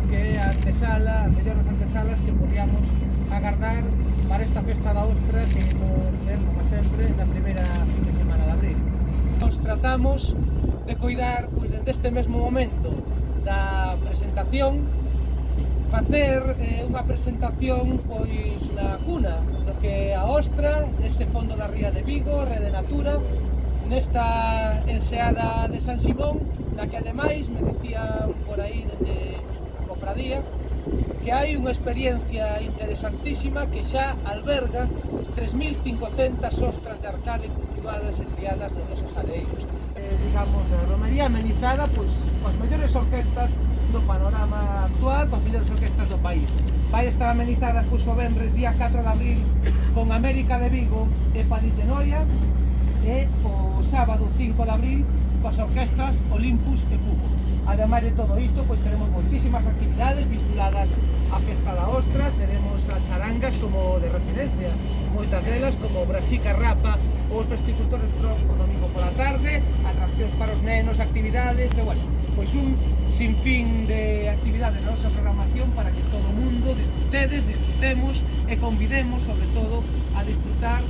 que é a antesala, a mellor das antesalas que podíamos agardar para esta festa da ostra que nos ten, como sempre, na primeira fin de semana de abril. Nos tratamos de coidar, pois, desde este mesmo momento da presentación, facer unha presentación pois na cuna do que a ostra, neste fondo da ría de Vigo, Ría de Natura, nesta enseada de San Simón, na que ademais me dicía por aí desde a cofradía que hai unha experiencia interesantísima que xa alberga 3.500 ostras de arcade cultivadas e criadas nos nosos areios. Digamos, a romería amenizada pois, coas mellores orquestas do panorama actual, coas mellores orquestas do país. Vai estar amenizada pois, o venres día 4 de abril con América de Vigo e Padit de Noia, e o sábado 5 de abril coas orquestas Olympus e Cubo. Ademais de todo isto, pois teremos moitísimas actividades vinculadas á festa da ostra, teremos as charangas como de residencia, moitas delas como Brasica Rapa ou os festicultores o domingo pola tarde, atraccións para os nenos, actividades e, bueno, pois un sinfín de actividades na nosa programación para que todo o mundo disfrutemos e convidemos, sobre todo, a disfrutar